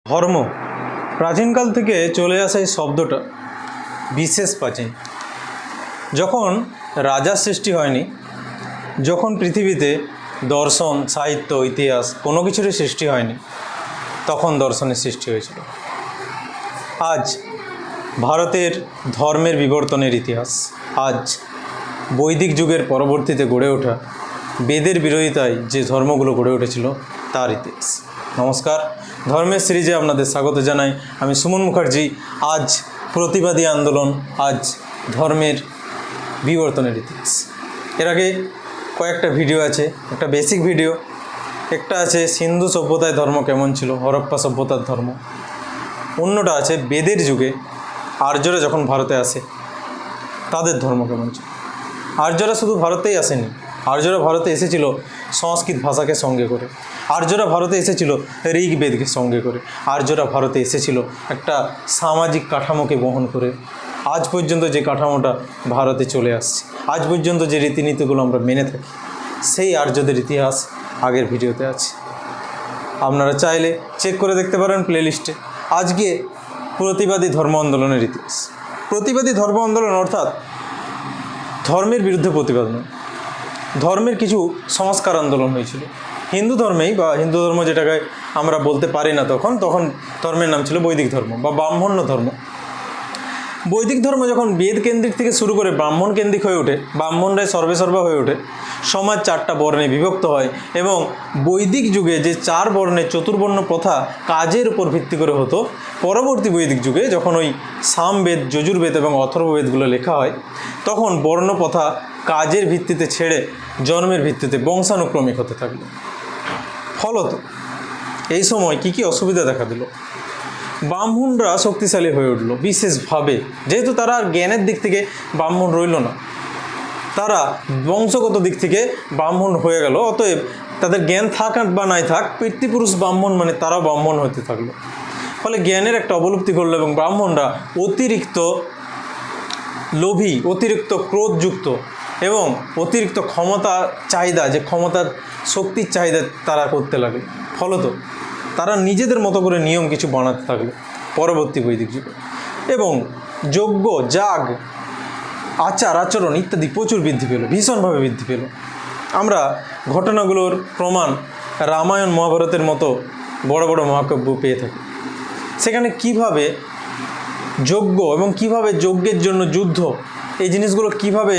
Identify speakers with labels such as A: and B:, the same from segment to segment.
A: ধর্ম প্রাচীনকাল থেকে চলে আসা এই শব্দটা বিশেষ প্রাচীন। যখন রাজার সৃষ্টি হয়নি, যখন পৃথিবীতে দর্শন, সাহিত্য, ইতিহাস কোনো কিছুরই সৃষ্টি হয়নি, তখন দর্শনের সৃষ্টি হয়েছিল। আজ ভারতের ধর্মের বিবর্তনের ইতিহাস, আজ বৈদিক যুগের পরবর্তীতে গড়ে ওঠা বেদের বিরোধিতায় যে ধর্মগুলো গড়ে উঠেছিল তার ইতিহাস। নমস্কার, ধর্মের সিরিজে আপনাদের স্বাগত জানাই। আমি সুমন মুখার্জি। আজ প্রতিবাদী আন্দোলন, আজ ধর্মের বিবর্তনের ইতিহাস। এর আগে কয়েকটা ভিডিও আছে, একটা বেসিক ভিডিও, একটা আছে সিন্ধু সভ্যতায় ধর্ম কেমন ছিল, হরপ্পা সভ্যতার ধর্ম। অন্যটা আছে বেদের যুগে আর্যরা যখন ভারতে আসে তাদের ধর্ম কেমন ছিল। আর্যরা শুধু ভারতেই আসেনি, আর্যরা ভারতে এসেছিল সংস্কৃত ভাষাকে সঙ্গে করে, আর্যরা ভারতে এসেছিল ঋগ্বেদকে সঙ্গে করে, আর্যরা ভারতে এসেছিল একটা সামাজিক কাঠামোকে বহন করে। আজ পর্যন্ত যে কাঠামোটা ভারতে চলে আসছে, আজ পর্যন্ত যে রীতিনীতিগুলো আমরা মেনে থাকি, সেই আর্যদের ইতিহাস আগের ভিডিওতে আছে। আপনারা চাইলে চেক করে দেখতে পারেন প্লেলিস্টে। আজকে প্রতিবাদী ধর্ম আন্দোলনের ইতিহাস। প্রতিবাদী ধর্ম আন্দোলন অর্থাৎ ধর্মের বিরুদ্ধে প্রতিবাদ নয়, ধর্মের কিছু সংস্কার আন্দোলন হয়েছিল হিন্দু ধর্মেই, বা হিন্দু ধর্ম যেটাকে আমরা বলতে পারি না তখন ধর্মের নাম ছিল বৈদিক ধর্ম বা ব্রাহ্মণ্য ধর্ম। বৈদিক ধর্ম যখন বেদ কেন্দ্রিক থেকে শুরু করে ব্রাহ্মণ কেন্দ্রিক হয়ে ওঠে, ব্রাহ্মণরাই সর্বেসর্বা হয়ে ওঠে, সমাজ চারটা বর্ণে বিভক্ত হয় এবং বৈদিক যুগে যে চার বর্ণের চতুর্বর্ণ প্রথা কাজের উপর ভিত্তি করে হতো, পরবর্তী বৈদিক যুগে যখন ওই সামবেদ, যজুর্বেদ এবং অথর্ববেদগুলো লেখা হয়, তখন বর্ণ প্রথা কাজের ভিত্তিতে ছেড়ে জন্মের ভিত্তিতে বংশানুক্রমিক হতে থাকলো। ফলত এই সময় কী কী অসুবিধা দেখা দিল? ব্রাহ্মণরা শক্তিশালী হয়ে উঠল বিশেষভাবে, যেহেতু তারা আর জ্ঞানের দিক থেকে ব্রাহ্মণ রইল না, তারা বংশগত দিক থেকে ব্রাহ্মণ হয়ে গেল। অতএব তাদের জ্ঞান থাক বা নাই থাক, পিতৃপুরুষ ব্রাহ্মণ মানে তারাও ব্রাহ্মণ হতে থাকলো। ফলে জ্ঞানের একটা অবলুপ্তি ঘটল এবং ব্রাহ্মণরা অতিরিক্ত লোভী, অতিরিক্ত ক্রোধযুক্ত এবং অতিরিক্ত ক্ষমতা চাহিদা, যে ক্ষমতার শক্তির চাহিদা তারা করতে লাগলো। ফলত তারা নিজেদের মতো করে নিয়ম কিছু বানাতে থাকলো পরবর্তী বৈদিক যুগে, এবং যজ্ঞ, যাগ, আচার আচরণ ইত্যাদি প্রচুর বৃদ্ধি পেল, ভীষণভাবে বৃদ্ধি পেল। আমরা ঘটনাগুলোর প্রমাণ রামায়ণ, মহাভারতের মতো বড় বড় মহাকাব্য পেয়ে থাকি। সেখানে কিভাবে যজ্ঞ এবং কিভাবে যজ্ঞের জন্য যুদ্ধ, এই জিনিসগুলো কিভাবে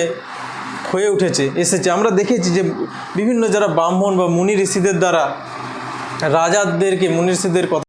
A: হয়ে উঠেছে, এসেছে। আমরা দেখেছি যে বিভিন্ন যারা ব্রাহ্মণ বা মুনি ঋষিদের দ্বারা রাজাদেরকে, মুনি ঋষিদের কথা